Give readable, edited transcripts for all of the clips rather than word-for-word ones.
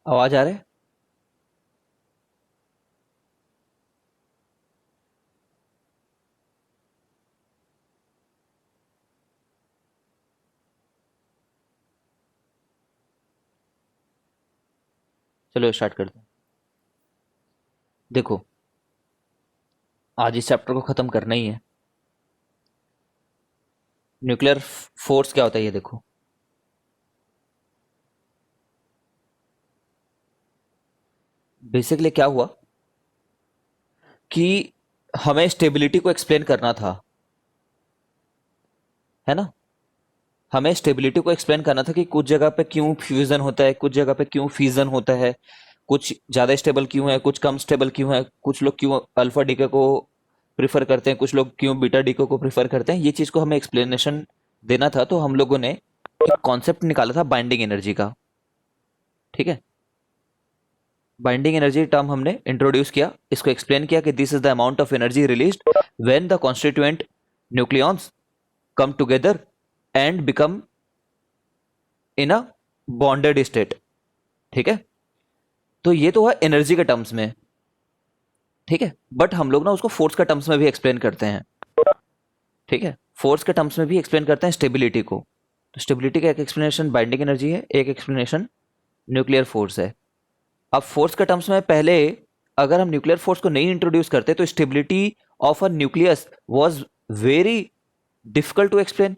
आवाज आ रहा है? चलो स्टार्ट करते हैं। देखो, आज इस चैप्टर को खत्म करना ही है। न्यूक्लियर फोर्स क्या होता है ये देखो। बेसिकली क्या हुआ कि हमें स्टेबिलिटी को एक्सप्लेन करना था, है ना। हमें स्टेबिलिटी को एक्सप्लेन करना था कि कुछ जगह पे क्यों फ्यूजन होता है, कुछ जगह पे क्यों फिजन होता है, कुछ ज्यादा स्टेबल क्यों है, कुछ कम स्टेबल क्यों है, कुछ लोग क्यों अल्फा डीके को प्रिफर करते हैं, कुछ लोग क्यों बीटा डीके को प्रिफर करते हैं। ये चीज को हमें एक्सप्लेनेशन देना था, तो हम लोगों ने एक कॉन्सेप्ट निकाला था बाइंडिंग एनर्जी का। ठीक है। बाइंडिंग एनर्जी टर्म हमने इंट्रोड्यूस किया, इसको एक्सप्लेन किया कि this is the amount of energy released when the constituent nucleons come together and become in a bonded state। ठीक है। तो ये तो हुआ एनर्जी के टर्म्स में। ठीक है। बट हम लोग ना उसको फोर्स के टर्म्स में भी एक्सप्लेन करते हैं। ठीक है। फोर्स के टर्म्स में भी एक्सप्लेन करते हैं स्टेबिलिटी को। तो स्टेबिलिटी का एक एक्सप्लेनेशन बाइंडिंग एनर्जी है, एक एक्सप्लेनेशन न्यूक्लियर फोर्स है। अब फोर्स के टर्म्स में पहले, अगर हम न्यूक्लियर फोर्स को नहीं इंट्रोड्यूस करते तो stability of a nucleus was very difficult to explain.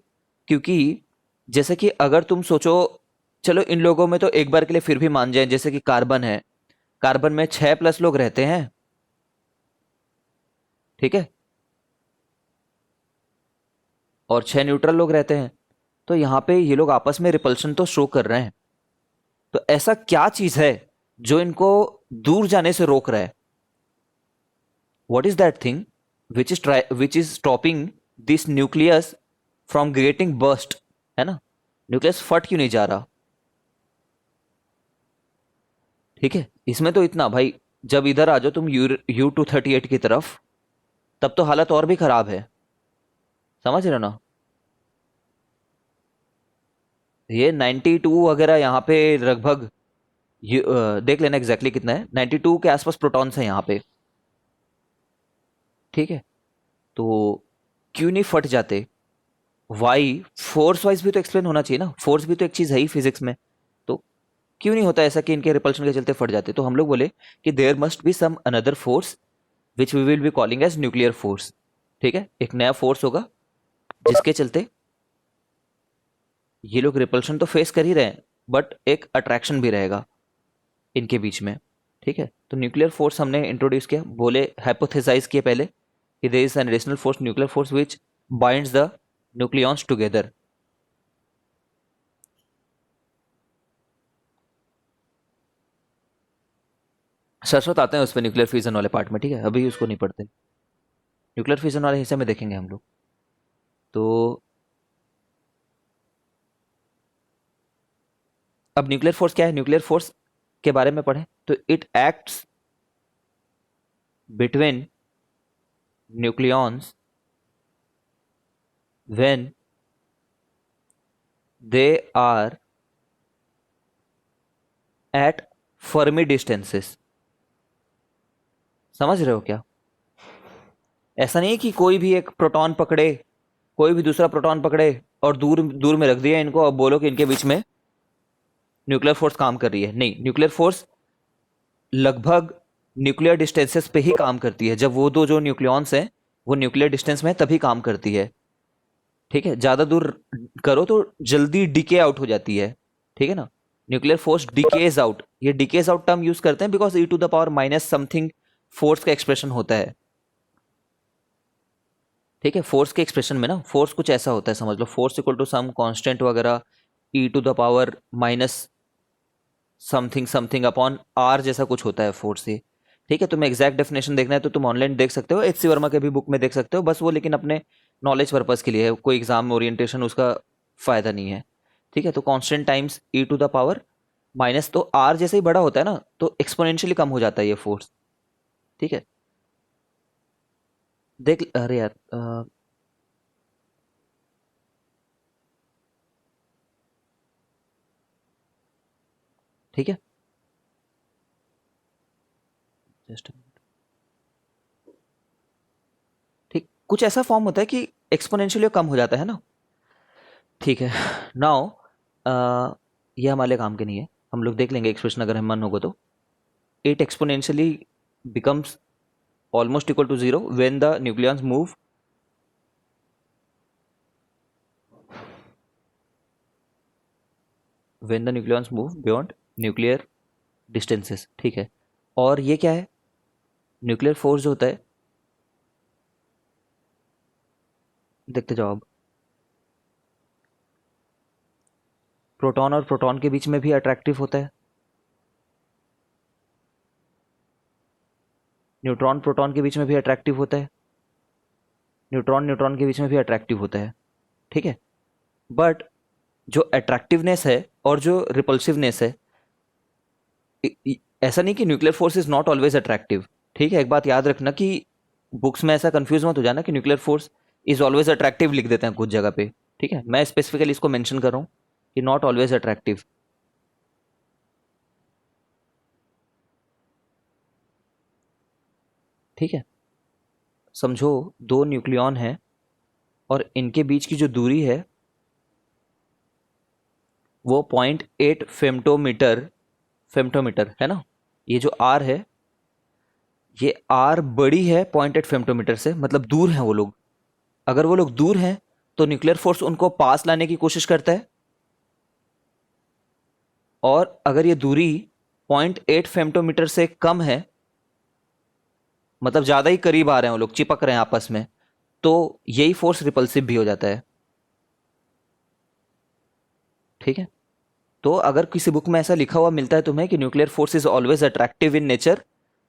क्योंकि जैसे कि अगर तुम सोचो, चलो इन लोगों में तो एक बार के लिए फिर भी मान जाए, जैसे कि कार्बन है, कार्बन में 6+ लोग रहते हैं। ठीक है। और 6 न्यूट्रल लोग रहते हैं। तो यहां पे ये लोग आपस में रिपल्शन तो शो कर रहे हैं। तो ऐसा क्या चीज है जो इनको दूर जाने से रोक रहा है? What is that thing which is stopping this nucleus from getting burst? है ना। न्यूक्लियस फट क्यों नहीं जा रहा? ठीक है। इसमें तो इतना भाई, जब इधर आ जाओ तुम U-238 की तरफ, तब तो हालत और भी खराब है। समझ रहे हो ना। ये 92 वगैरह यहाँ पे लगभग, देख लेना एग्जैक्टली कितना है, 92 के आसपास प्रोटॉन्स है यहाँ पे। ठीक है। तो क्यों नहीं फट जाते? वाई, फोर्स वाइज भी तो एक्सप्लेन होना चाहिए ना, फोर्स भी तो एक चीज है ही फिजिक्स में। तो क्यों नहीं होता ऐसा कि इनके रिपल्शन के चलते फट जाते? तो हम लोग बोले कि there must be some another force which we will be calling as nuclear force. ठीक है। एक नया फोर्स होगा जिसके चलते ये लोग रिपल्शन तो फेस कर ही रहे हैं, बट एक अट्रैक्शन भी रहेगा इनके बीच में। ठीक है। तो न्यूक्लियर फोर्स हमने इंट्रोड्यूस किया, बोले हाइपोथेसाइज किए पहले कि there is an additional force, nuclear force which binds the nucleons together. सरसवत आते हैं उस पर न्यूक्लियर फिजन वाले पार्ट में। ठीक है। अभी उसको नहीं पढ़ते, न्यूक्लियर फिजन वाले हिस्से में देखेंगे हम लोग। तो अब न्यूक्लियर फोर्स क्या है, न्यूक्लियर फोर्स के बारे में पढ़ें तो it acts between nucleons when they are at Fermi distances. समझ रहे हो क्या? ऐसा नहीं कि कोई भी एक प्रोटॉन पकड़े, कोई भी दूसरा प्रोटॉन पकड़े और दूर दूर में रख दिया इनको, अब बोलो कि इनके बीच में न्यूक्लियर फोर्स काम कर रही है। नहीं, न्यूक्लियर फोर्स लगभग न्यूक्लियर डिस्टेंसेस पे ही काम करती है। जब वो दो जो न्यूक्लियॉन्स हैं वो न्यूक्लियर डिस्टेंस में है, तभी काम करती है। ठीक है। ज्यादा दूर करो तो जल्दी डीके आउट हो जाती है। ठीक है ना। न्यूक्लियर फोर्स डीकेज आउट, ये डीकेज आउट टर्म यूज करते हैं बिकॉज E⁻⁻ समथिंग फोर्स का एक्सप्रेशन होता है। ठीक है। फोर्स के एक्सप्रेशन में ना, फोर्स कुछ ऐसा होता है, समझ लो force equal to some constant वगैरह E⁻⁻ something something upon R, जैसा कुछ होता है फोर्स से। ठीक है। तुम्हें एग्जैक्ट डेफिनेशन देखना है तो तुम ऑनलाइन देख सकते हो, HC वर्मा के भी बुक में देख सकते हो, बस वो लेकिन अपने नॉलेज पर्पज के लिए है, कोई एग्जाम में ओरिएंटेशन उसका फायदा नहीं है। ठीक है। तो कांस्टेंट टाइम्स E⁻⁻, तो आर जैसे ही बड़ा होता है ना तो एक्सपोनेंशियली कम हो जाता है ये फोर्स। ठीक है। देख, अरे यार ठीक है। जस्ट ठीक, कुछ ऐसा फॉर्म होता है कि एक्सपोनेंशियली कम हो जाता है ना। ठीक है, नाउ ये हमारे लिए काम के नहीं है, हम लोग देख लेंगे एक्सप्रेशन अगर हम मन होगा तो। It exponentially becomes almost equal to zero when the nucleons move beyond nuclear distances। ठीक है, और ये क्या है, न्यूक्लियर फोर्स जो होता है, देखते जाओ अब, प्रोटॉन और प्रोटॉन के बीच में भी अट्रैक्टिव होता है, न्यूट्रॉन प्रोटॉन के बीच में भी अट्रैक्टिव होता है, न्यूट्रॉन न्यूट्रॉन के बीच में भी अट्रैक्टिव होता है। ठीक है, बट जो अट्रैक्टिवनेस है और जो रिपल्सिवनेस है, ऐसा नहीं कि nuclear force is not always attractive. ठीक है, एक बात याद रखना कि बुक्स में ऐसा कंफ्यूज मत हो जाना कि nuclear force is always attractive लिख देते हैं कुछ जगह पे। ठीक है, मैं स्पेसिफिकली इसको मेंशन कर रहा हूँ कि नॉट ऑलवेज अट्रैक्टिव। ठीक है, समझो दो न्यूक्लियॉन है और इनके बीच की जो दूरी है वो 0.8 फेम्टोमीटर फेम्टोमीटर है ना। ये जो आर है, ये आर बड़ी है 0.8 फेम्टोमीटर से, मतलब दूर हैं वो लोग। अगर वो लोग दूर हैं तो न्यूक्लियर फोर्स उनको पास लाने की कोशिश करता है, और अगर ये दूरी 0.8 फेम्टोमीटर से कम है, मतलब ज्यादा ही करीब आ रहे हैं वो लोग, चिपक रहे हैं आपस में, तो यही फोर्स रिपल्सिव भी हो जाता है। ठीक है, तो अगर किसी बुक में ऐसा लिखा हुआ मिलता है तुम्हें कि nuclear force is always attractive in nature,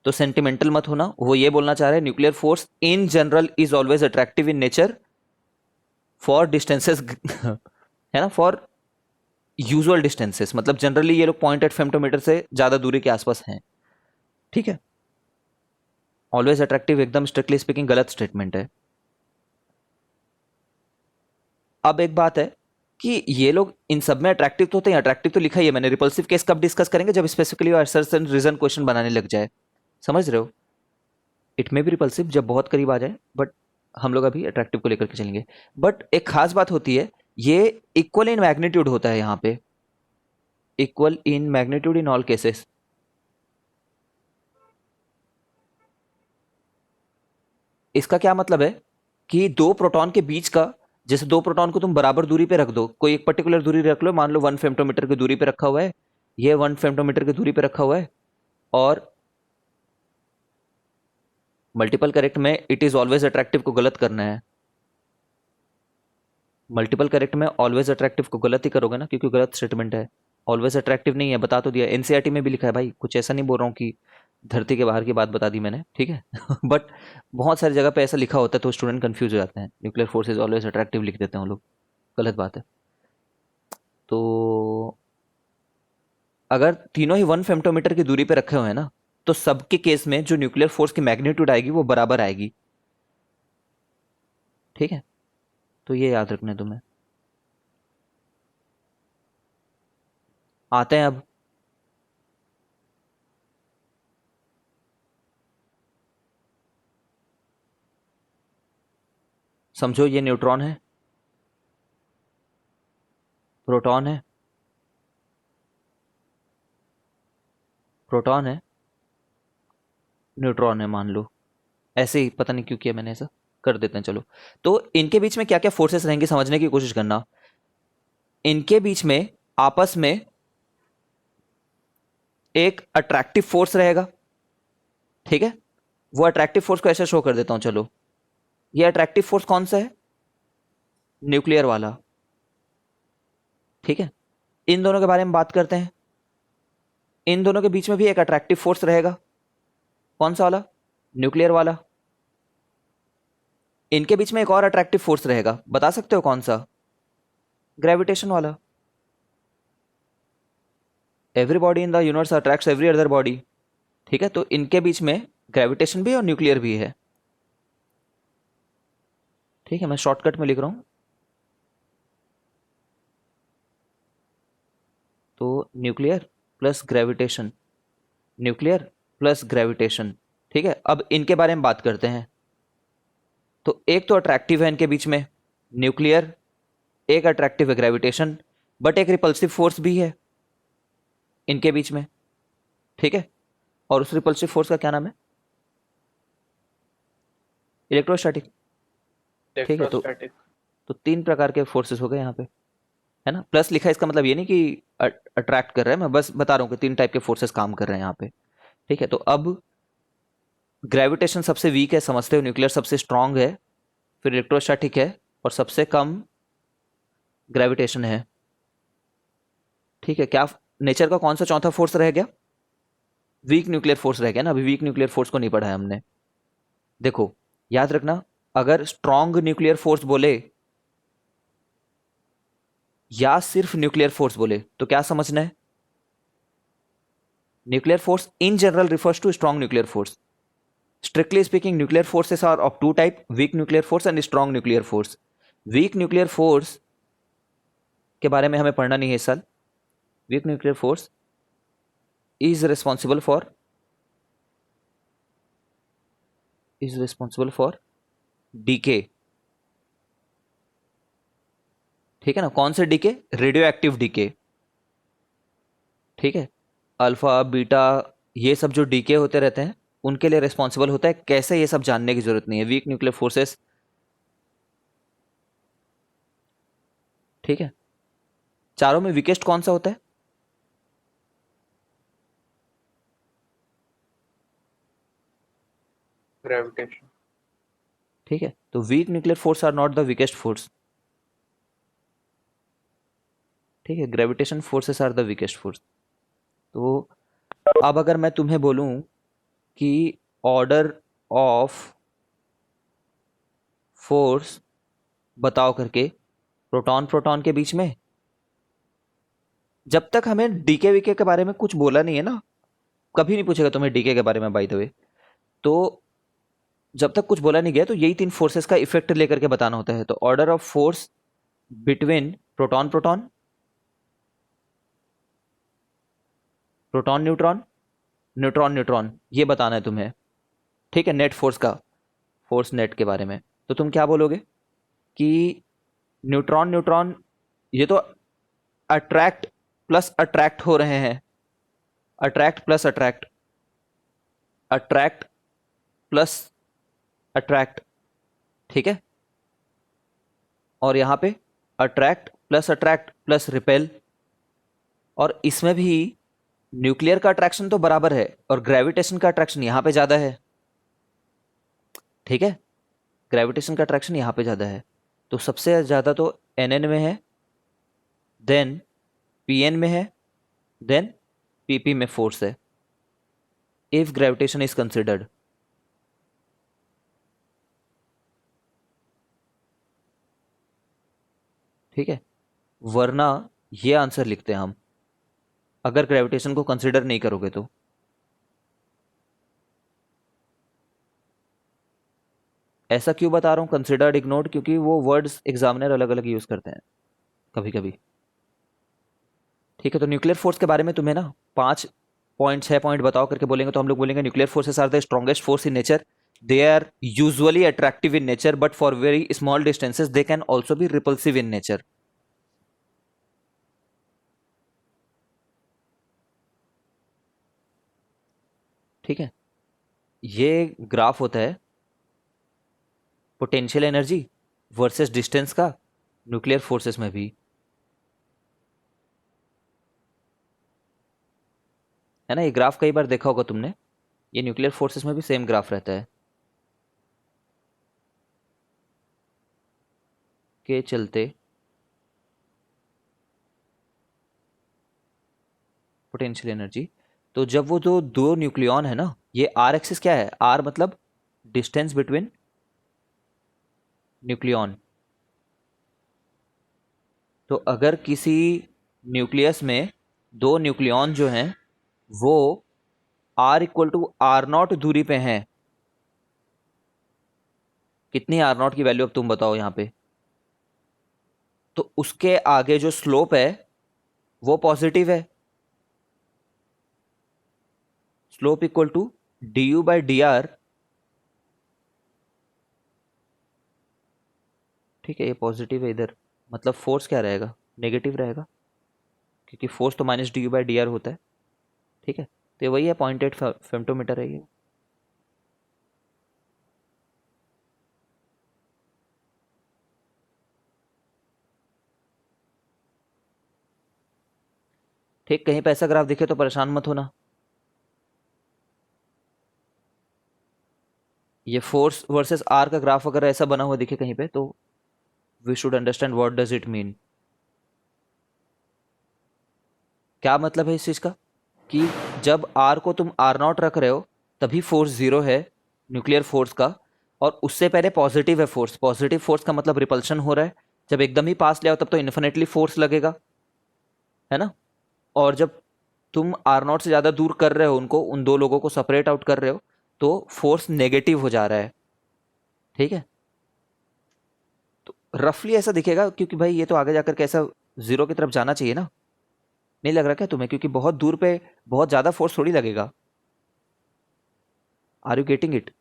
तो सेंटिमेंटल मत होना, वो ये बोलना चाह रहे हैं nuclear force in general is always attractive in nature for distances है ना, फॉर यूजुअल डिस्टेंसेस, मतलब जनरली ये लोग 0.8 फेम्टोमीटर से ज्यादा दूरी के आसपास हैं। ठीक है, ऑलवेज अट्रैक्टिव एकदम स्ट्रिक्टली स्पीकिंग गलत स्टेटमेंट है। अब एक बात है कि ये लोग इन सब में अट्रैक्टिव तो होते हैं, अट्रैक्टिव तो लिखा ही है मैंने, रिपल्सिव केस कब डिस्कस करेंगे, जब स्पेसिफिकली असर्शन रीजन क्वेश्चन बनाने लग जाए, समझ रहे हो। इट में भी रिपल्सिव जब बहुत करीब आ जाए, बट हम लोग अभी अट्रैक्टिव को लेकर के चलेंगे। बट एक खास बात होती है, ये इक्वल इन मैग्नीट्यूड होता है यहाँ पे, equal in magnitude in all cases. इसका क्या मतलब है कि दो प्रोटॉन के बीच का, जैसे दो प्रोटॉन को तुम बराबर दूरी पे रख दो, कोई एक पर्टिकुलर दूरी रख लो, मान लो 1 फेम्टोमीटर की दूरी पे रखा हुआ है, ये 1 फेम्टोमीटर की दूरी पे रखा हुआ है, और मल्टीपल करेक्ट में इट इज ऑलवेज अट्रैक्टिव को गलत करना है। मल्टीपल करेक्ट में ऑलवेज अट्रैक्टिव को गलत ही करोगे ना, क्योंकि गलत स्टेटमेंट है, ऑलवेज अट्रैक्टिव नहीं है, बता तो दिया, एनसीईआरटी में भी लिखा है भाई, कुछ ऐसा नहीं बोल रहा हूँ कि धरती के बाहर की बात बता दी मैंने। ठीक है बट बहुत सारी जगह पे ऐसा लिखा होता है तो स्टूडेंट कंफ्यूज हो जाते हैं, nuclear force is always attractive लिख देते हैं वो लोग, गलत बात है। तो अगर तीनों ही 1 फेम्टोमीटर की दूरी पे रखे हुए हैं ना, तो सबके केस में जो न्यूक्लियर फोर्स की मैग्नीट्यूड आएगी वो बराबर आएगी। ठीक है, तो ये याद रखना है तुम्हें। आते हैं अब, समझो ये न्यूट्रॉन है, प्रोटॉन है, प्रोटॉन है, न्यूट्रॉन है मान लो, ऐसे ही पता नहीं क्यों किया मैंने, ऐसा कर देते हैं चलो। तो इनके बीच में क्या क्या फोर्सेस रहेंगे समझने की कोशिश करना। इनके बीच में आपस में एक अट्रैक्टिव फोर्स रहेगा। ठीक है, वो अट्रैक्टिव फोर्स को ऐसे शो कर देता हूं चलो। ये अट्रैक्टिव फोर्स कौन सा है, न्यूक्लियर वाला। ठीक है, इन दोनों के बारे में बात करते हैं। इन दोनों के बीच में भी एक अट्रैक्टिव फोर्स रहेगा, कौन सा वाला, न्यूक्लियर वाला। इनके बीच में एक और अट्रैक्टिव फोर्स रहेगा, बता सकते हो कौन सा, ग्रेविटेशन वाला। Every body in the universe attracts every other body. ठीक है, तो इनके बीच में ग्रेविटेशन भी और न्यूक्लियर भी है। ठीक है, मैं शॉर्टकट में लिख रहा हूं, तो nuclear plus gravitation, nuclear plus gravitation, ठीक है, अब इनके बारे में बात करते हैं। तो एक तो अट्रैक्टिव है इनके बीच में न्यूक्लियर, एक अट्रैक्टिव है ग्रेविटेशन, बट एक रिपल्सिव फोर्स भी है इनके बीच में। ठीक है, और उस रिपल्सिव फोर्स का क्या नाम है? इलेक्ट्रोस्टैटिक। ठीक है, इलेक्ट्रोस्टैटिक। तो तीन प्रकार के फोर्सेस हो गए यहाँ पे, है ना। प्लस लिखा है, इसका मतलब ये नहीं कि अट्रैक्ट कर रहे हैं, मैं बस बता रहा हूँ कि तीन टाइप के फोर्सेस काम कर रहे हैं यहाँ पे। ठीक है, तो अब ग्रेविटेशन सबसे वीक है समझते हो, न्यूक्लियर सबसे स्ट्रांग है, फिर इलेक्ट्रोस्टैटिक है, और सबसे कम ग्रेविटेशन है। ठीक है, क्या नेचर का कौन सा चौथा फोर्स रह गया? वीक न्यूक्लियर फोर्स रह गया ना, अभी वीक न्यूक्लियर फोर्स को नहीं पढ़ा है हमने। देखो, याद रखना, अगर स्ट्रांग न्यूक्लियर फोर्स बोले या सिर्फ न्यूक्लियर फोर्स बोले तो क्या समझना है? Nuclear force in general refers to strong nuclear force. Strictly speaking, nuclear forces are of two type: weak nuclear force and strong nuclear force. Weak nuclear force के बारे में हमें पढ़ना नहीं है इस साल। Weak nuclear force is responsible for decay। ठीक है ना, कौन से डीके? Radio active DK. ठीक है, अल्फा बीटा ये सब जो डीके होते रहते हैं उनके लिए रिस्पॉन्सिबल होता है। कैसे, ये सब जानने की जरूरत नहीं है। वीक न्यूक्लियर फोर्सेस, ठीक है, चारों में वीकेस्ट कौन सा होता है? ग्रेविटेशन। ठीक है, तो weak nuclear force are not the weakest force. ठीक है, gravitation forces are the weakest force. तो अब अगर मैं तुम्हें बोलूं कि ऑर्डर ऑफ फोर्स बताओ करके प्रोटॉन प्रोटॉन के बीच में, जब तक हमें डीके वीके के बारे में कुछ बोला नहीं है ना, कभी नहीं पूछेगा तुम्हें डीके के बारे में बाय द वे, तो जब तक कुछ बोला नहीं गया तो यही तीन फोर्सेस का इफेक्ट लेकर के बताना होता है। तो order of force between proton proton, proton neutron, neutron neutron, ये बताना है तुम्हें। ठीक है, नेट फोर्स का, फोर्स नेट के बारे में। तो तुम क्या बोलोगे कि न्यूट्रॉन न्यूट्रॉन ये तो अट्रैक्ट प्लस अट्रैक्ट हो रहे हैं, attract plus attract, attract plus attract. ठीक है, और यहां पे अट्रैक्ट प्लस रिपेल, और इसमें भी न्यूक्लियर का अट्रैक्शन तो बराबर है और ग्रेविटेशन का अट्रैक्शन यहां पे ज्यादा है। ठीक है, ग्रेविटेशन का अट्रैक्शन यहां पे ज्यादा है, तो सबसे ज्यादा तो एन में है, देन पीएन में है, देन पीपी में फोर्स है, इफ ग्रेविटेशन इज कंसिडर्ड। ठीक है, वरना ये आंसर लिखते हैं हम अगर ग्रेविटेशन को कंसिडर नहीं करोगे तो। ऐसा क्यों बता रहा हूं कंसिडर्ड इग्नोर्ड? क्योंकि वो वर्ड्स एग्जामिनर अलग अलग यूज करते हैं कभी कभी। ठीक है, तो न्यूक्लियर फोर्स के बारे में तुम्हें ना 5 पॉइंट 6 पॉइंट बताओ करके बोलेंगे तो हम लोग बोलेंगे nuclear forces are the strongest force in nature, they are usually attractive in nature but for very small distances they can also be repulsive in nature. ठीक है, ये ग्राफ होता है पोटेंशियल एनर्जी वर्सेस डिस्टेंस का nuclear forces में भी, है ना। ये ग्राफ कई बार देखा होगा तुमने, ये न्यूक्लियर फोर्सेस में भी सेम ग्राफ रहता है। के चलते पोटेंशियल एनर्जी, तो जब वो जो दो न्यूक्लियॉन है ना, ये आर एक्सिस क्या है? आर मतलब डिस्टेंस बिटवीन न्यूक्लियॉन। तो अगर किसी न्यूक्लियस में दो न्यूक्लियॉन जो हैं वो R equal to R nought दूरी पे हैं, कितनी आर नॉट की वैल्यू अब तुम बताओ यहाँ पे, तो उसके आगे जो स्लोप है वो पॉजिटिव है, स्लोप इक्वल टू du/dr, ठीक है, ये पॉजिटिव है इधर, मतलब फोर्स क्या रहेगा, नेगेटिव रहेगा, क्योंकि फोर्स तो -du/dr होता है। ठीक है, तो ये वही है, 0.8 फेम्टोमीटर है ये। ठीक, कहीं पे ऐसा ग्राफ दिखे तो परेशान मत होना। ये फोर्स वर्सेस आर का ग्राफ अगर ऐसा बना हुआ दिखे कहीं पे, तो we should understand what does it mean. क्या मतलब है इस चीज का, कि जब आर को तुम R0 रख रहे हो तभी फोर्स जीरो है, न्यूक्लियर फोर्स का, और उससे पहले पॉजिटिव है फोर्स। पॉजिटिव फोर्स का मतलब रिपल्शन हो रहा है, जब एकदम ही पास ले आओ तब तो इन्फिनेटली फोर्स लगेगा, है ना। और जब तुम R0 से ज्यादा दूर कर रहे हो उनको, उन दो लोगों को सेपरेट आउट कर रहे हो, तो फोर्स नेगेटिव हो जा रहा है। ठीक है, तो रफली ऐसा दिखेगा, क्योंकि भाई ये तो आगे जाकर के ऐसा जीरो की तरफ जाना चाहिए ना। नहीं लग रहा क्या तुम्हें, क्योंकि बहुत दूर पे बहुत ज्यादा फोर्स थोड़ी लगेगा। Are you getting it?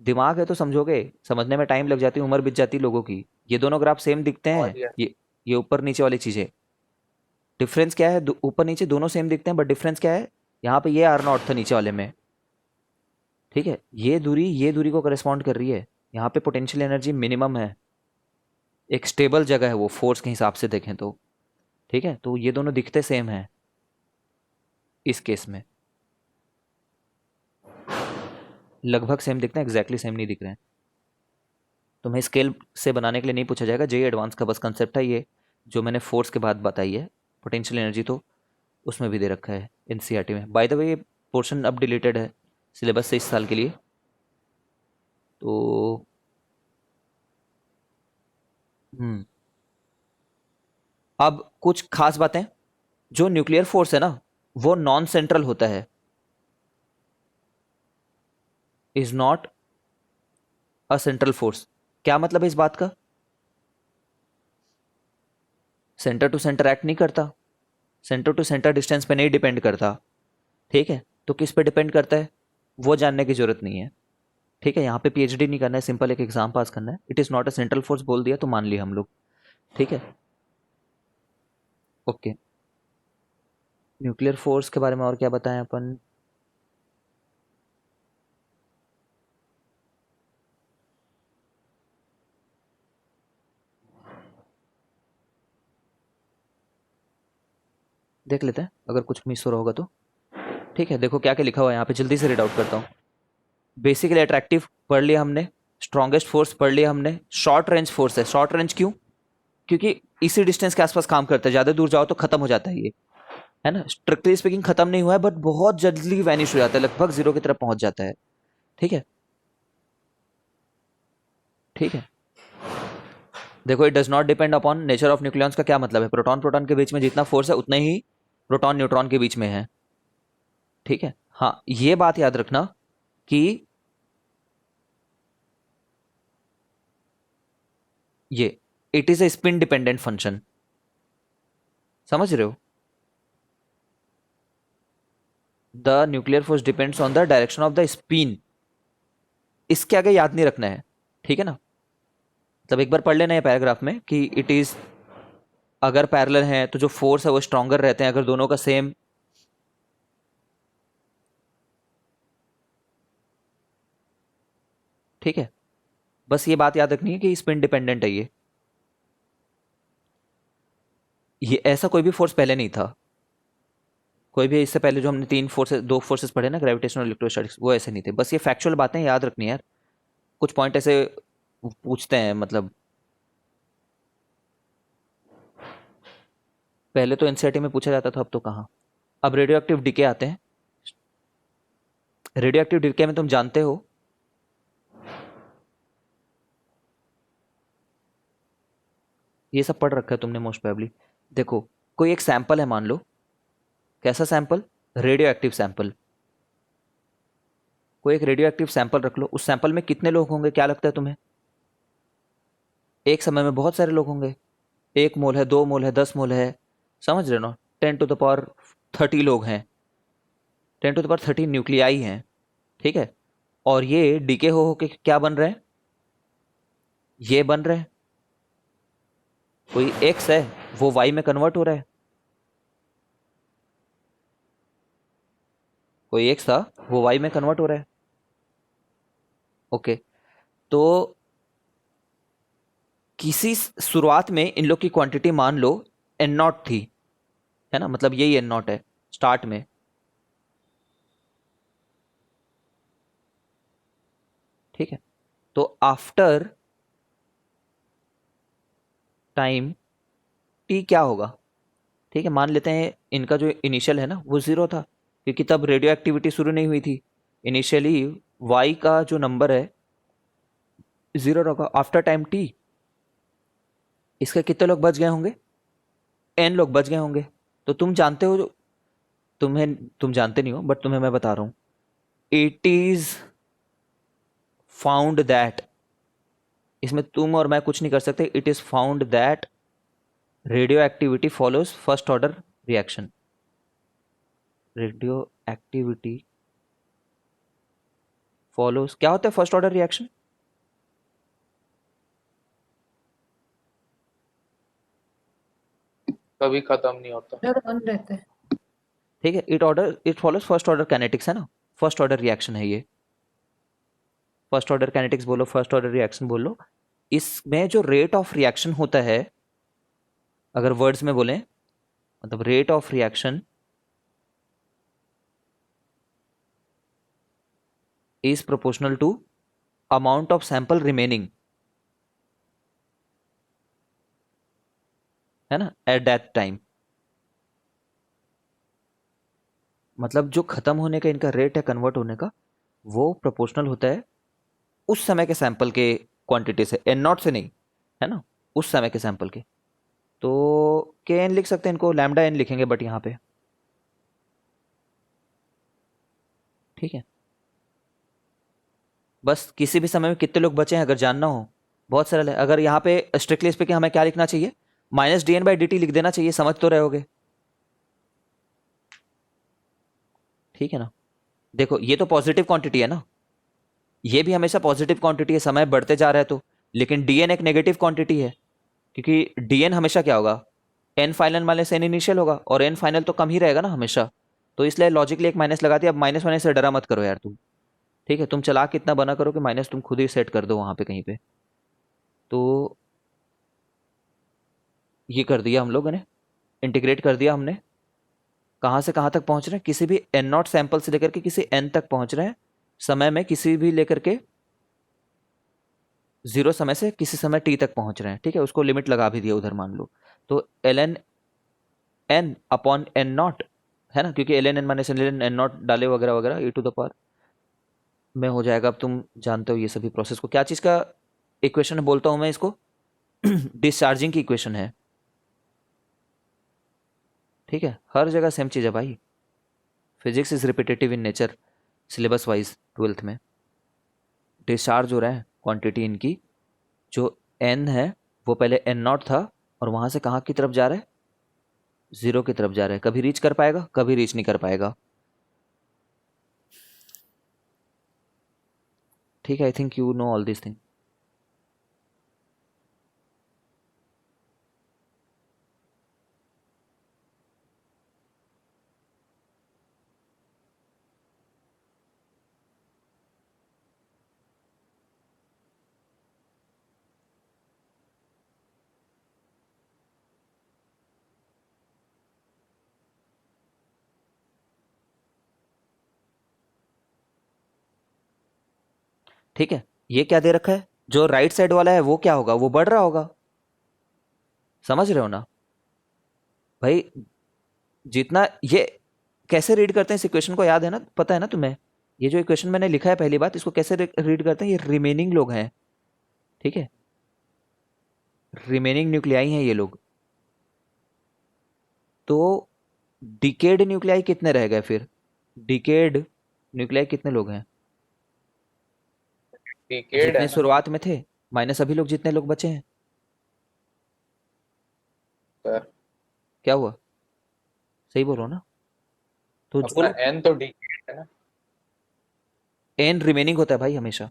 दिमाग है तो समझोगे, समझने में टाइम लग जाती है, उम्र बीत जाती है लोगों की। ये दोनों ग्राफ सेम दिखते समझ हैं, गया। ये ऊपर नीचे वाली चीजें, डिफरेंस क्या है, ऊपर नीचे दोनों सेम दिखते हैं, बट डिफरेंस क्या है, यहाँ पे ये R0 था नीचे वाले में। ठीक है, ये दूरी को करस्पॉन्ड कर रही है, यहाँ पे पोटेंशियल एनर्जी मिनिमम है, एक स्टेबल जगह है वो फोर्स के हिसाब से देखें तो। ठीक है, तो ये दोनों दिखते सेम है इस केस में, लगभग सेम दिखते हैं, एग्जैक्टली सेम नहीं दिख रहे हैं। तुम्हें स्केल से बनाने के लिए नहीं पूछा जाएगा, जेई एडवांस का बस कंसेप्ट है ये, जो मैंने फोर्स के बाद बताई है। पोटेंशियल एनर्जी तो उसमें भी दे रखा है एनसीईआरटी में। बाय द वे, ये पोर्शन अब डिलीटेड है सिलेबस से इस साल के लिए। तो हम्म अब कुछ खास बातें, जो न्यूक्लियर फोर्स है ना, वो नॉन सेंट्रल होता है, is not a central force. क्या मतलब है इस बात का, सेंटर टू सेंटर एक्ट नहीं करता, सेंटर टू सेंटर डिस्टेंस पे नहीं डिपेंड करता। ठीक है, तो किस पे डिपेंड करता है, वो जानने की जरूरत नहीं है। ठीक है, यहाँ पे पीएचडी नहीं करना है, सिंपल एक एग्जाम पास करना है। It is not a central force बोल दिया तो मान लिया हम लोग। ठीक है, ओके। न्यूक्लियर फोर्स के बारे में और क्या बताएं अपन। देख लेते हैं अगर कुछ मिस हो रहा होगा तो। ठीक है, देखो क्या क्या लिखा हुआ है यहाँ पे, जल्दी से रीड आउट करता हूँ। बेसिकली अट्रैक्टिव पढ़ लिया हमने, स्ट्रॉन्गेस्ट फोर्स पढ़ लिया हमने, शॉर्ट रेंज फोर्स है। शॉर्ट रेंज क्यों, क्योंकि इसी डिस्टेंस के आसपास काम करता है, ज्यादा दूर जाओ तो खत्म हो जाता है ये, है ना। स्ट्रिक्टली स्पीकिंग खत्म नहीं हुआ है, बट बहुत जल्दी वैनिश हो जाता है, लगभग जीरो की तरफ पहुंच जाता है। ठीक है, ठीक है। देखो, it does not depend upon nature of nucleons का क्या मतलब है, प्रोटॉन प्रोटॉन के बीच में जितना फोर्स है उतना ही प्रोटॉन न्यूट्रॉन के बीच में है। ठीक है, हाँ ये बात याद रखना कि ये it is a spin dependent function, समझ रहे हो। The nuclear force depends on the direction of the spin, इसके आगे याद नहीं रखना है। ठीक है ना, मतलब एक बार पढ़ लेना है पैराग्राफ में कि इट इज, अगर पैरेलल है तो जो फोर्स है वो स्ट्रॉन्गर रहते हैं, अगर दोनों का सेम। ठीक है, बस ये बात याद रखनी है कि स्पिन डिपेंडेंट है ये ऐसा कोई भी फोर्स पहले नहीं था, कोई भी इससे पहले जो हमने तीन फोर्सेस, दो फोर्सेस पढ़े ना, ग्रेविटेशन और इलेक्ट्रोस्टैटिक्स, वो ऐसे नहीं थे। बस ये फैक्चुअल बातें याद रखनी है यार, कुछ पॉइंट ऐसे पूछते हैं मतलब। पहले तो एनसीईआरटी में पूछा जाता था, अब तो कहाँ। अब रेडियो एक्टिव डीके आते हैं। रेडियो एक्टिव डीके में तुम जानते हो, ये सब पढ़ रखा है तुमने मोस्ट प्रोबेबली। देखो, कोई एक सैंपल है मान लो, कैसा सैंपल, रेडियो एक्टिव सैंपल। कोई एक रेडियो एक्टिव सैंपल रख लो, उस सैंपल में कितने लोग होंगे, क्या लगता है तुम्हें। एक समय में बहुत सारे लोग होंगे, 1 मोल है, 2 मोल है, 10 मोल है, समझ रहे हो ना, 10 टू द पावर 30 लोग हैं, 10⁻13 न्यूक्लियाई हैं, ठीक है। और ये डीके हो के क्या बन रहे हैं, ये बन रहे हैं। कोई एक्स है वो वाई में कन्वर्ट हो रहा है, कोई एक्स था वो वाई में कन्वर्ट हो रहा है। ओके, तो किसी शुरुआत में इन लोग की क्वांटिटी मान लो एन नॉट थी, है ना, मतलब यही एन नॉट है स्टार्ट में। ठीक है, तो आफ्टर टाइम टी क्या होगा, ठीक है, मान लेते हैं इनका जो इनिशियल है ना वो जीरो था, क्योंकि तब रेडियो एक्टिविटी शुरू नहीं हुई थी। इनिशियली वाई का जो नंबर है जीरो होगा। आफ्टर टाइम टी इसके कितने लोग बच गए होंगे, एन लोग बच गए होंगे। तो तुम जानते हो, तुम जानते नहीं हो बट तुम्हें मैं बता रहा हूं, इट इज फाउंड दैट, इसमें तुम और मैं कुछ नहीं कर सकते, it is found that radio activity follows first order reaction. Radio activity follows, क्या होता है फर्स्ट ऑर्डर रिएक्शन, कभी खत्म नहीं होता। ऑर्डर ऑन रहता है। ठीक है, it follows first order kinetics, है ना, फर्स्ट ऑर्डर रिएक्शन है ये। फर्स्ट ऑर्डर कैनेटिक्स बोलो, फर्स्ट ऑर्डर रिएक्शन बोलो। इसमें जो रेट ऑफ रिएक्शन होता है, अगर वर्ड्स में बोलें, मतलब rate of reaction is proportional to amount of sample remaining, है ना, एट दैट टाइम। मतलब जो खत्म होने का इनका रेट है कन्वर्ट होने का, वो प्रोपोर्शनल होता है उस समय के सैंपल के क्वांटिटी से, एन नॉट से नहीं, है ना, उस समय के सैंपल के। तो के एन लिख सकते हैं, इनको लैम्डा एन लिखेंगे बट यहाँ पे, ठीक है। बस किसी भी समय में कितने लोग बचे हैं अगर जानना हो, बहुत सरल है। अगर यहाँ पे स्ट्रिक्टली इस पे कि हमें क्या लिखना चाहिए, minus D N by D T लिख देना चाहिए, समझ तो रहे होगे, ठीक है ना। देखो ये तो पॉजिटिव क्वांटिटी है ना, ये भी हमेशा पॉजिटिव क्वांटिटी है, समय बढ़ते जा रहा है तो। लेकिन डीएन एक नेगेटिव क्वांटिटी है, क्योंकि डीएन हमेशा क्या होगा, N final minus N initial होगा, और एन फाइनल तो कम ही रहेगा ना हमेशा। तो इसलिए लॉजिकली एक माइनस लगा दिया। अब माइनस वाइनस से डरा मत करो यार तुम, ठीक है, तुम चला कितना बना करो कि माइनस तुम खुद ही सेट कर दो वहां पे कहीं पे। तो ये कर दिया हम लोगों ने, इंटीग्रेट कर दिया हमने। कहाँ से कहाँ तक पहुंच रहे हैं, किसी भी एन नॉट सैंपल से लेकर के किसी एन तक पहुंच रहे हैं, समय में किसी भी लेकर के जीरो समय से किसी समय टी तक पहुंच रहे हैं, ठीक है, उसको लिमिट लगा भी दिया उधर मान लो। तो L N N upon N naught, है ना, क्योंकि L N N minus L N N naught डाले वगैरह वगैरह, ई टू द पावर में हो जाएगा। अब तुम जानते हो ये सभी प्रोसेस को, क्या चीज़ का इक्वेशन बोलता हूं मैं इसको, डिस्चार्जिंग की इक्वेशन है, ठीक है। हर जगह सेम चीज़ है भाई, physics is repetitive in nature, syllabus wise 12th में। डिस्चार्ज हो रहा है क्वांटिटी इनकी, जो एन है वो पहले एन नॉट था, और वहां से कहाँ की तरफ जा रहा है, जीरो की तरफ जा रहा है। कभी रीच कर पाएगा, कभी रीच नहीं कर पाएगा, ठीक है। I think you know all this thing. ठीक है, ये क्या दे रखा है, जो राइट साइड वाला है वो क्या होगा, वो बढ़ रहा होगा, समझ रहे हो ना भाई। जितना ये कैसे रीड करते हैं इस इक्वेशन को, याद है ना, पता है ना तुम्हें। ये जो इक्वेशन मैंने लिखा है पहली बात, इसको कैसे रीड करते हैं, ये रिमेनिंग लोग हैं, ठीक है, रिमेनिंग न्यूक्लियाई हैं ये लोग। तो डिकेड न्यूक्लियाई कितने रह गए फिर, डिकेड न्यूक्लियाई कितने लोग हैं, डिकेड जितने है ना। शुरुआत में थे माइनस अभी लोग, जितने लोग बचे हैं। सर क्या हुआ, सही बोल रहा हूँ ना। तो जो अपना लोग एन तो डिकेड है ना। एन रिमेनिंग होता है भाई हमेशा।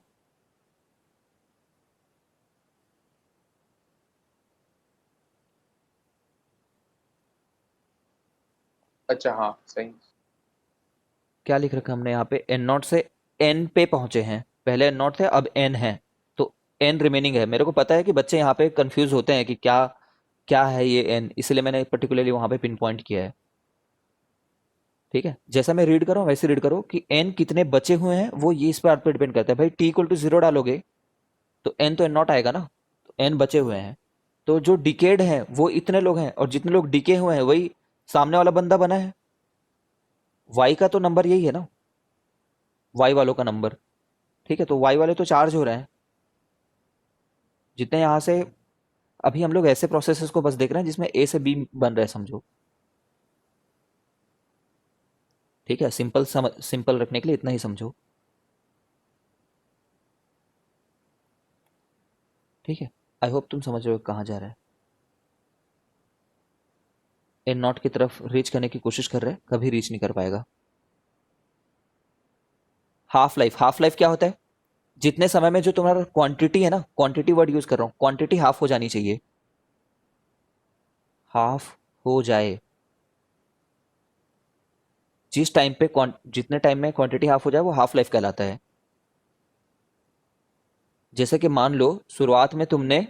अच्छा हाँ सही। क्या लिख रखा है हमने यहाँ पे, एन नॉट से एन पे पहुंचे हैं, पहले एन नॉट थे अब एन है, तो एन रिमेनिंग है। मेरे को पता है कि बच्चे यहाँ पे कंफ्यूज होते हैं कि क्या क्या है ये एन, इसलिए मैंने पर्टिकुलरली वहां पे पिन पॉइंट किया है। ठीक है, जैसा मैं रीड कर रहा हूँ वैसे रीड करो कि एन कितने बचे हुए हैं, वो ये इस बात पे डिपेंड करता है भाई। टी इक्वल टू जीरो डालोगे तो एन तो एन नॉट आएगा ना, तो एन बचे हुए हैं। तो जो डिकेड है वो इतने लोग हैं, और जितने लोग डिके हुए हैं वही सामने वाला बंदा बना है। वाई का तो नंबर यही है ना, वाई वालों का नंबर। ठीक है, तो वाई वाले तो चार्ज हो रहे हैं जितने यहाँ से। अभी हम लोग ऐसे प्रोसेसेस को बस देख रहे हैं जिसमें ए से बी बन रहे हैं, समझो। ठीक है, सिंपल रखने के लिए इतना ही समझो। ठीक है, आई होप तुम समझ रहे हो कहाँ जा रहा है। एन नॉट की तरफ रीच करने की कोशिश कर रहे हैं, कभी रीच नहीं कर पाएगा। हाफ लाइफ क्या होता है, जितने समय में जो तुम्हारा क्वांटिटी है ना, क्वांटिटी वर्ड यूज कर रहा हूँ, क्वांटिटी हाफ हो जानी चाहिए, हाफ हो जाए। जिस टाइम पे जितने टाइम में क्वांटिटी हाफ हो जाए वो हाफ लाइफ कहलाता है। जैसे कि मान लो शुरुआत में तुमने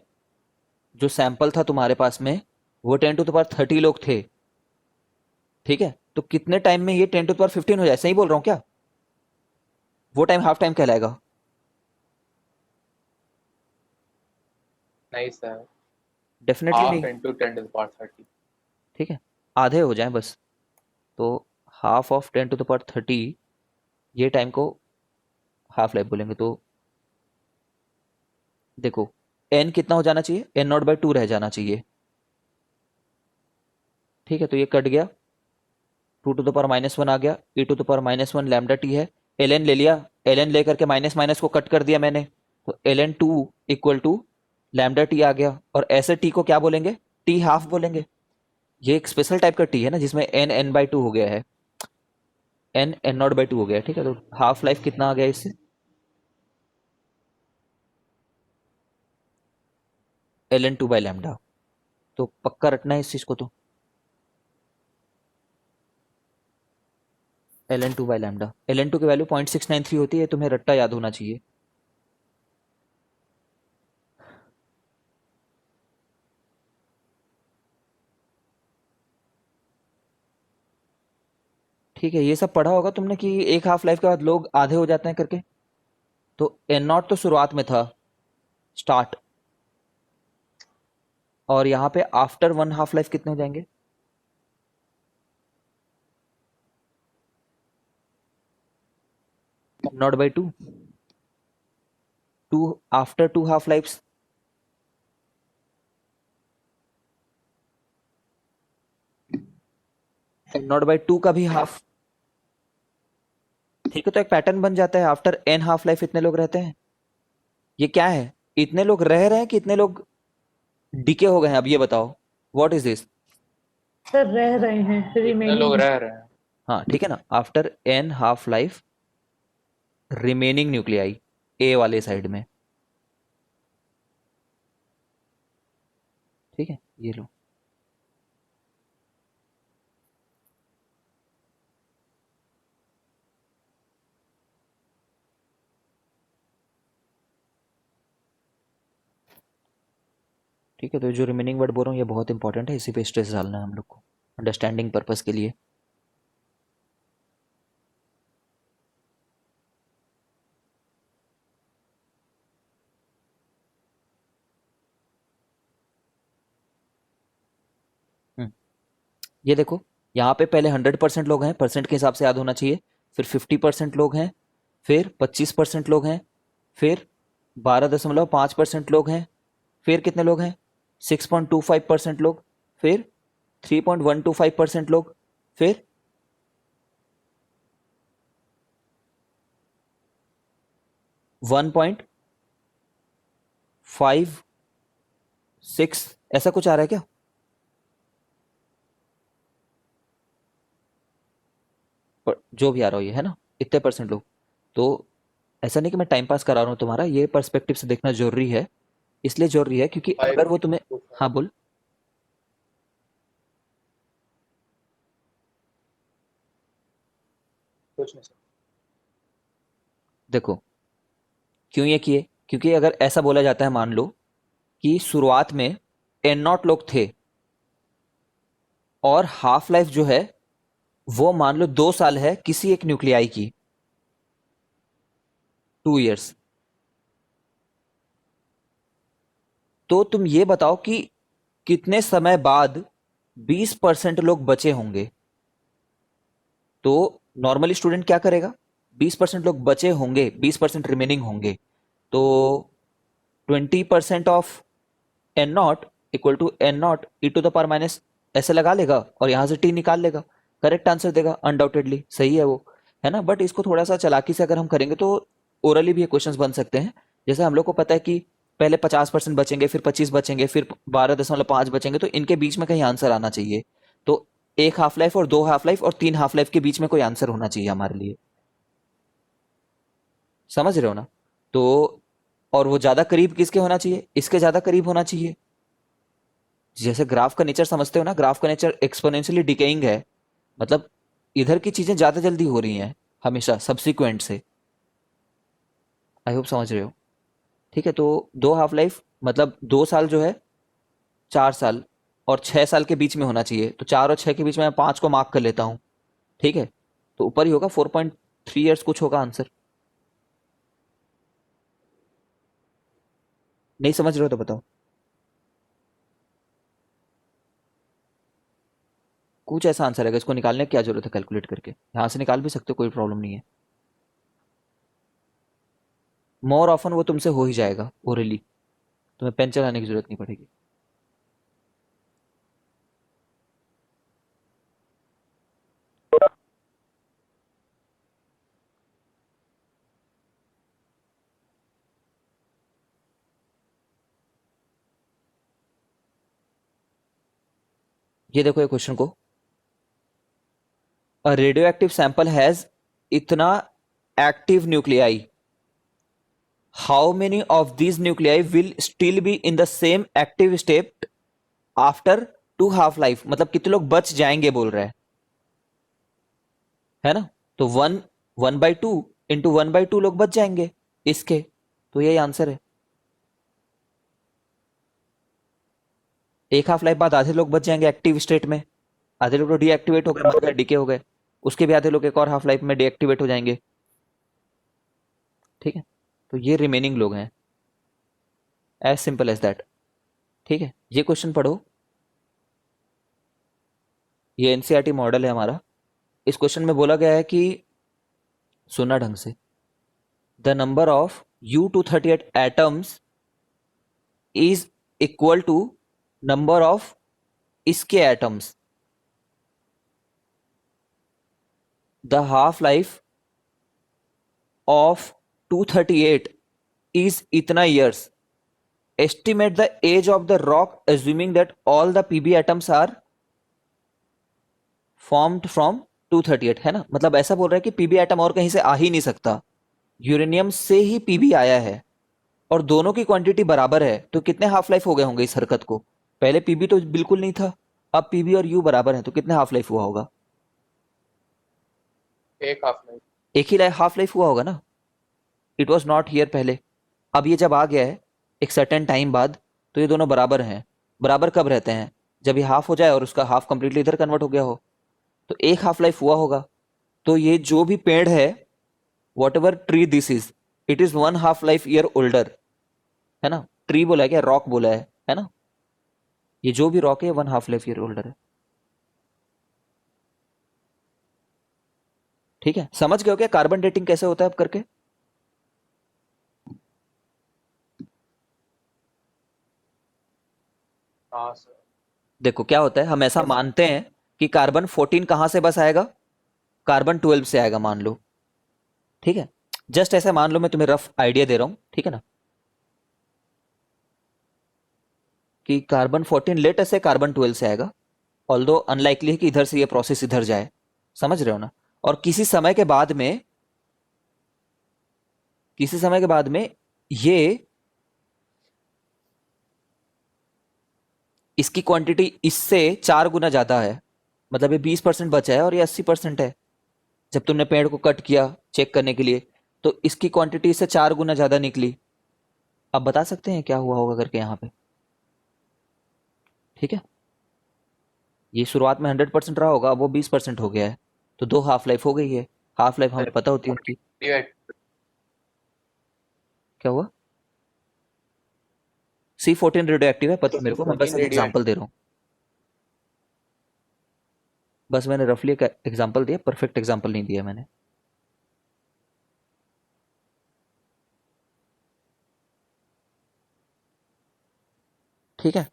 जो सैंपल था तुम्हारे पास में वो 10 टू द पावर 30 लोग थे। ठीक है, तो कितने टाइम में ये 10 टू द पावर 15 हो जाए, सही बोल रहा हूँ क्या? वो टाइम हाफ टाइम कहलाएगा। नहीं सर। डेफिनेटली हाफ नहीं। Into 10 to the power 30। ठीक है, आधे हो जाएं बस। तो half of 10 to the power 30, ये टाइम को हाफ लाइफ बोलेंगे। तो देखो, एन कितना हो जाना चाहिए, एन नॉट बाई टू रह जाना चाहिए। ठीक है, तो ये कट गया, 2 टू द पावर -1 आ गया, e to the power -1 lambda T है। एल एन ले लिया, एल एन लेकर के माइनस माइनस को कट कर दिया मैंने, तो L N two equal to lambda T आ गया। और ऐसे टी को क्या बोलेंगे, टी हाफ बोलेंगे। ये एक स्पेशल टाइप का टी है ना जिसमें एन एन बाई टू हो गया है, N N not by two हो गया है। ठीक है, तो हाफ लाइफ कितना आ गया इससे, L N two by lambda. तो पक्का रखना है इस चीज को, तो L N two by lambda, L N two की वैल्यू 0.693 होती है, तुम्हें रट्टा याद होना चाहिए। ठीक है, ये सब पढ़ा होगा तुमने कि एक हाफ लाइफ के बाद लोग आधे हो जाते हैं करके। तो एन नॉट तो शुरुआत में था, स्टार्ट, और यहाँ पे आफ्टर वन हाफ लाइफ कितने हो जाएंगे, naught by two, two after two half life, naught by two का भी हाफ। ठीक है, तो एक पैटर्न बन जाता है, आफ्टर एन हाफ लाइफ इतने लोग रहते हैं। ये क्या है, इतने लोग रह रहे हैं कि इतने लोग डीके हो गए हैं, अब ये बताओ, व्हाट इज दिस। सर रह रहे हैं, इतने लोग रिमेनिंग। रह रहे हैं। हाँ ठीक है ना, after N half life remaining nuclei, A वाले साइड में। ठीक है, ये लो। ठीक है, तो जो रिमेनिंग वर्ड बोल रहा हूँ ये बहुत इंपॉर्टेंट है, इसी पे स्ट्रेस डालना है हम लोग को अंडरस्टैंडिंग पर्पस के लिए। हम्म, ये देखो, यहाँ पे पहले 100% लोग हैं, परसेंट के हिसाब से याद होना चाहिए। फिर 50% लोग हैं, फिर 25% लोग हैं, फिर 12.5% लोग हैं, फिर कितने लोग हैं, 6.25% लोग, फिर 3.125% लोग, फिर 1.56, ऐसा कुछ आ रहा है क्या? जो भी आ रहा हो ये है ना, इतने परसेंट लोग। तो ऐसा नहीं कि मैं टाइम पास करा रहा हूँ तुम्हारा, ये पर्सपेक्टिव से देखना जरूरी है। इसलिए जरूरी है क्योंकि फाइव अगर वो तुम्हें, टू फाइव हाँ बोल। कुछ नहीं सर। देखो क्यों ये किए, क्योंकि अगर ऐसा बोला जाता है, मान लो कि शुरुआत में एन नॉट लोग थे और हाफ लाइफ जो है वो मान लो 2 साल है किसी एक न्यूक्लियाई की, 2 इयर्स। तो तुम ये बताओ कि कितने समय बाद 20% लोग बचे होंगे। तो नॉर्मली स्टूडेंट क्या करेगा, 20% लोग बचे होंगे, 20% रिमेनिंग होंगे, तो 20% of N naught equal to N naught E to the power minus ऐसे लगा लेगा और यहां से टी निकाल लेगा, करेक्ट आंसर देगा, अनडाउटेडली सही है वो, है ना। बट इसको थोड़ा सा चालाकी से अगर हम करेंगे तो ओरली भी ये क्वेश्चंस बन सकते हैं। जैसे हम लोग को पता है कि पहले 50% बचेंगे, फिर 25 बचेंगे, फिर 12.5 बचेंगे, तो इनके बीच में कहीं आंसर आना चाहिए। तो एक हाफ लाइफ और 2 हाफ लाइफ और 3 हाफ लाइफ के बीच में कोई आंसर होना चाहिए हमारे लिए, समझ रहे हो ना। तो और वो ज्यादा करीब किसके होना चाहिए, इसके ज्यादा करीब होना चाहिए। जैसे ग्राफ का नेचर समझते हो ना, ग्राफ का नेचर एक्सपोनेंशियली डिकेइंग है, मतलब इधर की चीजें ज्यादा जल्दी हो रही हैं हमेशा सब्सिक्वेंट से। आई होप समझ रहे हो। ठीक है, तो 2 हाफ लाइफ मतलब 2 साल जो है 4 साल और 6 साल के बीच में होना चाहिए, तो 4 और 6 के बीच में मैं 5 को मार्क कर लेता हूँ। ठीक है, तो ऊपर ही होगा 4.3 ईयर्स कुछ होगा आंसर। नहीं समझ रहे हो तो बताओ। कुछ ऐसा आंसर है, इसको निकालने की क्या जरूरत है, कैलकुलेट करके यहाँ से निकाल भी सकते हो, कोई प्रॉब्लम नहीं है। मोर ऑफन वो तुमसे हो ही जाएगा ओरली, तुम्हें पेन चलाने की जरूरत नहीं पड़ेगी। ये देखो ये क्वेश्चन को, a radioactive sample has इतना active nuclei, how many of these nuclei will still be in the same active state after 2 half life, मतलब कितने लोग बच जाएंगे बोल रहे हैं, है ना। तो 1/2 इंटू 1/2 लोग बच जाएंगे इसके, तो यही आंसर है। एक हाफ लाइफ बाद आधे लोग बच जाएंगे एक्टिव स्टेट में, आधे लोग तो डीएक्टिवेट हो गए, मर गए, डीके हो गए, उसके भी आधे लोग एक और हाफ लाइफ में डीएक्टिवेट हो जाएंगे। ठीक है, तो ये रिमेनिंग लोग हैं, एज सिंपल एज दैट। ठीक है, ये क्वेश्चन पढ़ो, ये एनसीईआरटी मॉडल है हमारा। इस क्वेश्चन में बोला गया है कि, सुनना ढंग से, the number of U238 atoms is equal to number of इसके atoms, the half life of 238 is इतना years, estimate the age of the rock assuming that all the pb atoms are formed from 238, है ना। मतलब ऐसा बोल रहा है कि पीबी एटम और कहीं से आ ही नहीं सकता, यूरेनियम से ही पीबी आया है, और दोनों की क्वांटिटी बराबर है, तो कितने हाफ लाइफ हो गए होंगे इस हरकत को। पहले पीबी तो बिल्कुल नहीं था, अब पीबी और यू बराबर है, तो कितने हाफ लाइफ हुआ होगा, एक हाफ लाइफ। एक ही हाफ लाइफ हुआ होगा ना। इट वॉज नॉट हियर पहले, अब ये जब आ गया है एक सर्टेन टाइम बाद, तो ये दोनों बराबर हैं। बराबर कब रहते हैं, जब ये हाफ हो जाए और उसका हाफ कंप्लीटली इधर कन्वर्ट हो गया हो, तो एक हाफ लाइफ हुआ होगा। तो ये जो भी पेड़ है, what ever tree this is, it is 1 half life year older, है ना। ट्री बोला है क्या, रॉक बोला है ना। ये जो भी रॉक है 1 हाफ लाइफ ईयर ओल्डर है। ठीक है, समझ गए हो क्या कार्बन डेटिंग कैसे होता है अब करके। हाँ सर। देखो क्या होता है, हम ऐसा मानते हैं कि कार्बन 14 कहां से बस आएगा, कार्बन 12 से आएगा मान लो। ठीक है, जस्ट ऐसे मान लो, मैं तुम्हें रफ आइडिया दे रहा हूं, ठीक है ना, कि कार्बन 14 लेट से कार्बन 12 से आएगा, ऑल्दो अनलाइकली है कि इधर से ये प्रोसेस इधर जाए, समझ रहे हो ना। और किसी समय के बाद में ये इसकी क्वांटिटी इससे 4 गुना ज्यादा है, मतलब ये 20% बचा है और ये 80% है। जब तुमने पेड़ को कट किया चेक करने के लिए, तो इसकी क्वांटिटी इससे 4 गुना ज्यादा निकली। आप बता सकते हैं क्या हुआ होगा करके यहाँ पे? ठीक है, ये शुरुआत में 100% रहा होगा, अब वो 20% हो गया है, तो 2 हाफ लाइफ हो गई है। हाफ लाइफ हमें पता होती है उनकी। क्या हुआ? C14 रेडियो एक्टिव है, पता है मेरे को, मैं बस C14 एक एग्जांपल दे रहा हूँ। बस मैंने रफली एक एग्जांपल दिया, परफेक्ट एग्जांपल नहीं दिया मैंने। ठीक है,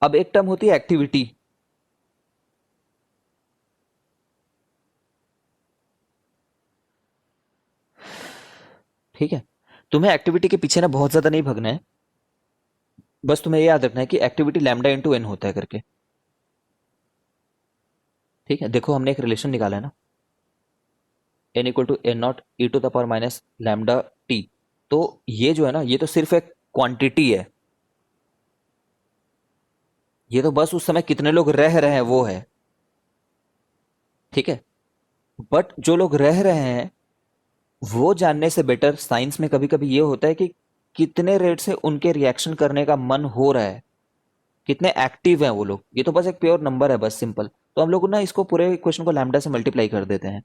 अब एक टर्म होती है एक्टिविटी। ठीक है, तुम्हें एक्टिविटी के पीछे ना बहुत ज्यादा नहीं भगना है, बस तुम्हें ये याद रखना है कि एक्टिविटी लैम्डा इंटू एन होता है करके। ठीक है, देखो हमने एक रिलेशन निकाला है ना, n equal to N naught E to the power minus lambda T. तो ये जो है ना, ये तो सिर्फ एक क्वांटिटी है, ये तो बस उस समय कितने लोग रह रहे हैं वो है। ठीक है, बट जो लोग रह रहे हैं वो जानने से बेटर साइंस में कभी कभी ये होता है कि कितने रेट से उनके रिएक्शन करने का मन हो रहा है, कितने एक्टिव हैं वो लोग। ये तो बस एक प्योर नंबर है, बस सिंपल। तो हम लोग ना इसको पूरे क्वेश्चन को लैम्डा से मल्टीप्लाई कर देते हैं।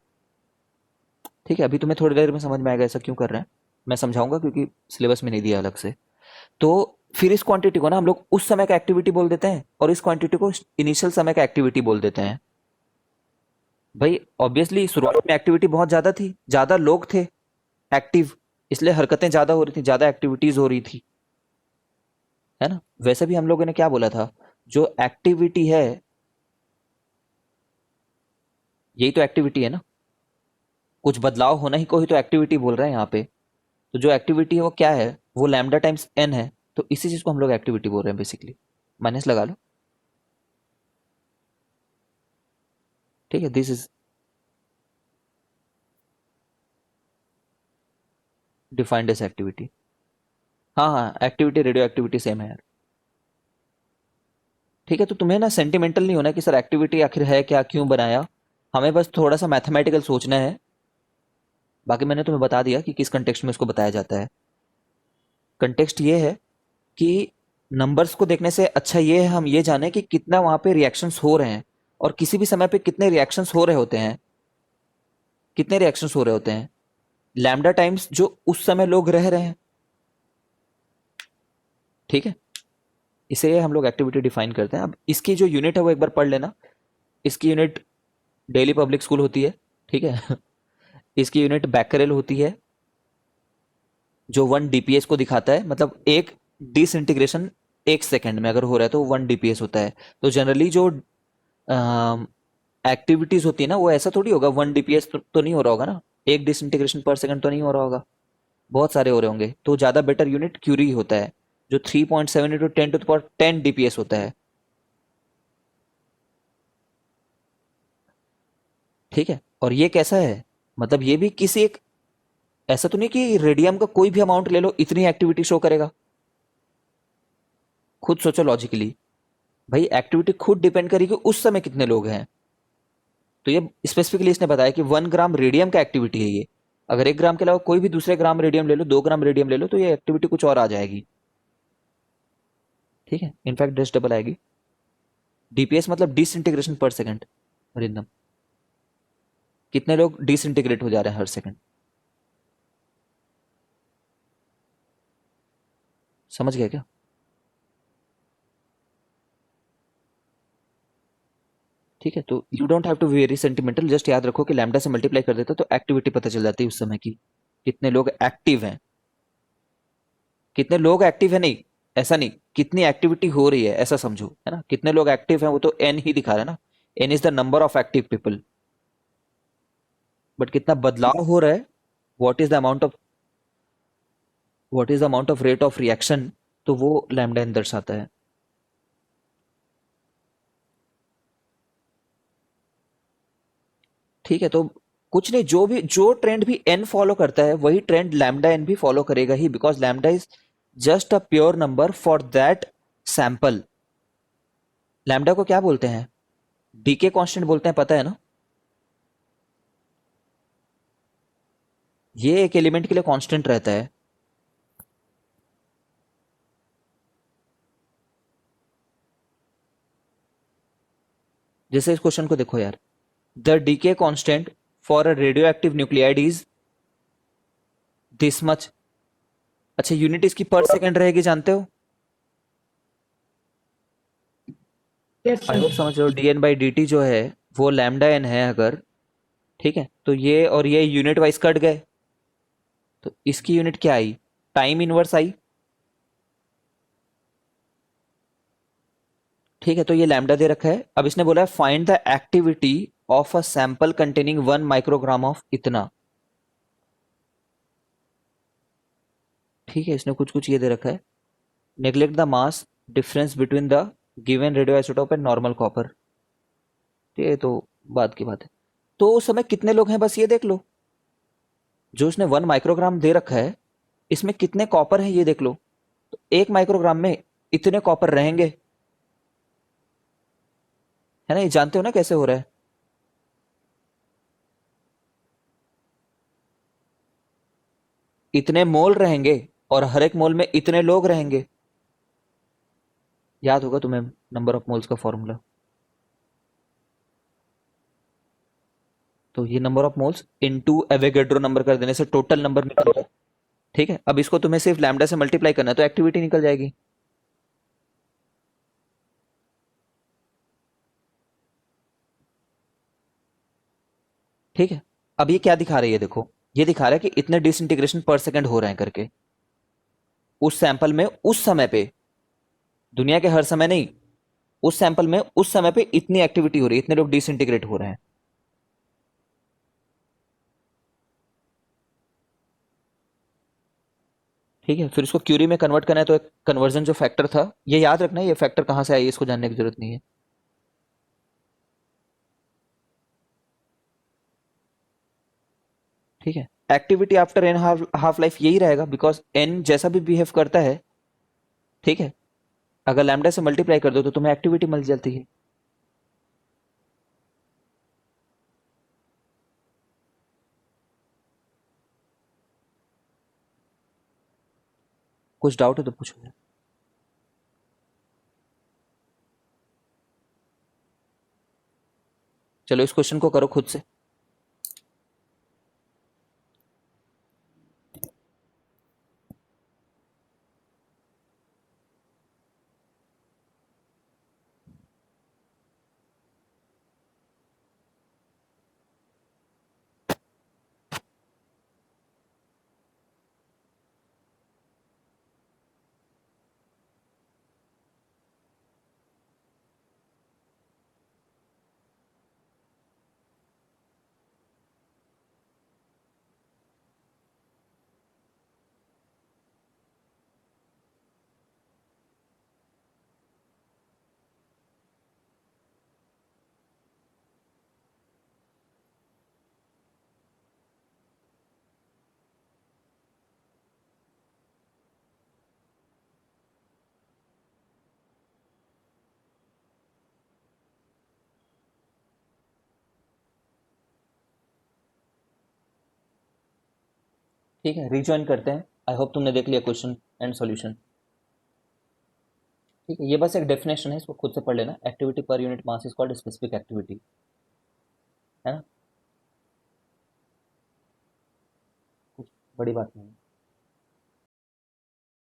ठीक है, अभी तुम्हें थोड़ी देर में समझ में आएगा ऐसा क्यों कर रहे हैं, मैं समझाऊंगा, क्योंकि सिलेबस में नहीं दिया अलग से। तो फिर इस क्वांटिटी को ना हम लोग उस समय का एक्टिविटी बोल देते हैं, और इस क्वांटिटी को इनिशियल समय का एक्टिविटी बोल देते हैं। भाई ऑब्वियसली शुरुआत में एक्टिविटी बहुत ज्यादा थी, ज्यादा लोग थे एक्टिव, इसलिए हरकतें ज्यादा हो रही थी, ज्यादा एक्टिविटीज हो रही थी, है ना। वैसे भी हम लोगों ने क्या बोला था, जो एक्टिविटी है यही तो एक्टिविटी है ना, कुछ बदलाव होना ही को ही तो एक्टिविटी बोल रहे हैं यहाँ पे। तो जो एक्टिविटी है वो क्या है, वो लैम्डा टाइम्स एन है, तो इसी चीज को हम लोग एक्टिविटी बोल रहे हैं बेसिकली। माइनस लगा लो। ठीक है, this is defined as activity. हाँ हाँ, एक्टिविटी रेडियो एक्टिविटी सेम है यार। ठीक है, तो तुम्हें ना सेंटिमेंटल नहीं होना कि सर एक्टिविटी आखिर है क्या, क्यों बनाया। हमें बस थोड़ा सा मैथमेटिकल सोचना है। बाकी मैंने तुम्हें बता दिया कि किस कंटेक्स्ट में इसको बताया जाता है। कंटेक्स्ट ये है कि नंबर्स को देखने से अच्छा ये है हम ये जाने कि कितना वहां पे रिएक्शंस हो रहे हैं, और किसी भी समय पे कितने रिएक्शंस हो रहे होते हैं, कितने रिएक्शंस हो रहे होते हैं लैम्डा टाइम्स जो उस समय लोग रह रहे हैं। ठीक है, इसे हम लोग एक्टिविटी डिफाइन करते हैं। अब इसकी जो यूनिट है वो एक बार पढ़ लेना। इसकी यूनिट डेली पब्लिक स्कूल होती है। ठीक है इसकी यूनिट बैकरेल होती है, जो 1 DPS को दिखाता है, मतलब एक डिसइंटीग्रेशन 1 सेकेंड में अगर हो रहा है तो 1 DPS होता है। तो जनरली जो एक्टिविटीज होती है ना, वो ऐसा थोड़ी होगा 1 DPS तो नहीं हो रहा होगा ना, एक डिसइंटीग्रेशन पर सेकंड तो नहीं हो रहा होगा, बहुत सारे हो रहे होंगे। तो ज्यादा बेटर यूनिट क्यूरी होता है, जो 3.7 इंटू 10 DPS होता है। ठीक है, और ये कैसा है, मतलब ये भी किसी एक, ऐसा तो नहीं कि रेडियम का कोई भी अमाउंट ले लो इतनी एक्टिविटी शो करेगा। खुद सोचो लॉजिकली, भाई एक्टिविटी खुद डिपेंड करेगी उस समय कितने लोग हैं। तो ये स्पेसिफिकली इसने बताया कि 1 ग्राम रेडियम का एक्टिविटी है ये। अगर 1 ग्राम के अलावा कोई भी दूसरे ग्राम रेडियम ले लो, 2 ग्राम रेडियम ले लो, तो ये एक्टिविटी कुछ और आ जाएगी। ठीक है, इनफैक्ट डेस डबल आएगी। DPS मतलब डिसइंटीग्रेशन पर सेकंड। रिदम, कितने लोग डिसइंटीग्रेट हो जा रहे हैं हर सेकंड। समझ गया क्या? ठीक है, तो you don't have to very sentimental, just याद रखो कि लैम्डा से मल्टीप्लाई कर देते तो एक्टिविटी पता चल जाती है उस समय की, कितने लोग एक्टिव हैं। कितने लोग एक्टिव है नहीं, ऐसा नहीं, कितनी एक्टिविटी हो रही है ऐसा समझो, है ना। कितने लोग एक्टिव हैं वो तो एन ही दिखा रहा है ना, N is the number of active people. But कितना बदलाव हो रहा है, what is the amount of, what is the amount of rate of reaction, तो वो लैम्डा एन दर्शाता है। ठीक है, तो कुछ नहीं, जो ट्रेंड भी n फॉलो करता है वही ट्रेंड लैम्डा n भी फॉलो करेगा ही, because lambda is just a pure number for that sample. Lambda को क्या बोलते हैं? डीके कांस्टेंट बोलते हैं, पता है ना? ये एक एलिमेंट के लिए कांस्टेंट रहता है। जैसे इस क्वेश्चन को देखो यार, the decay constant for a radioactive nuclide is this much. अच्छा, यूनिट इसकी पर सेकंड रहेगी, जानते हो? Yes I hope sir. समझ रहे हो। D N by D T जो है वो लैम्डा एन है अगर, ठीक है, तो ये और ये यूनिट वाइज कट गए, तो इसकी यूनिट क्या आई? टाइम इनवर्स आई। ठीक है, तो ये लैम्डा दे रखा है। अब इसने बोला है find the activity of a sample containing 1 microgram of इतना। ठीक है, इसने कुछ कुछ ये दे रखा है, neglect the mass difference between the given radio isotope and normal copper. ये तो बात की बात है। तो उस समय कितने लोग हैं बस ये देख लो। जो उसने 1 माइक्रोग्राम दे रखा है, इसमें कितने कॉपर हैं ये देख लो। तो 1 माइक्रोग्राम में इतने कॉपर रहेंगे, है ना? ये जानते हो ना कैसे हो रहा है? इतने मोल रहेंगे और हर एक मोल में इतने लोग रहेंगे। याद होगा तुम्हें नंबर ऑफ मोल्स का फॉर्मूला। तो ये number of moles into Avogadro number कर देने से टोटल नंबर निकलेगा। ठीक है, अब इसको तुम्हें सिर्फ लैम्डा से मल्टीप्लाई करना है तो एक्टिविटी निकल जाएगी। ठीक है, अब ये क्या दिखा रही है देखो, ये दिखा रहा है कि इतने डिसइंटीग्रेशन पर सेकंड हो रहे हैं करके, उस सैंपल में उस समय पे, दुनिया के हर समय नहीं, उस सैंपल में उस समय पे इतनी एक्टिविटी हो रही है, इतने लोग डिसइंटीग्रेट हो रहे हैं। ठीक है, फिर इसको क्यूरी में कन्वर्ट करना है तो एक कन्वर्जन जो फैक्टर था, ये याद रखना है, ये फैक्टर कहां से आई इसको जानने की जरूरत नहीं है। ठीक है, activity after N half life यही रहेगा, बिकॉज एन जैसा भी बिहेव करता है, ठीक है, अगर लैम्डा से मल्टीप्लाई कर दो तो तुम्हें एक्टिविटी मिल जाती है। कुछ डाउट है तो पूछो। चलो इस क्वेश्चन को करो खुद से। ठीक है, रिज्वाइन करते हैं। आई होप तुमने देख लिया क्वेश्चन एंड सॉल्यूशन। ठीक है, ये बस एक डेफिनेशन है, इसको खुद से पढ़ लेना। Activity per unit mass is called specific activity, है ना? कुछ बड़ी बात नहीं है।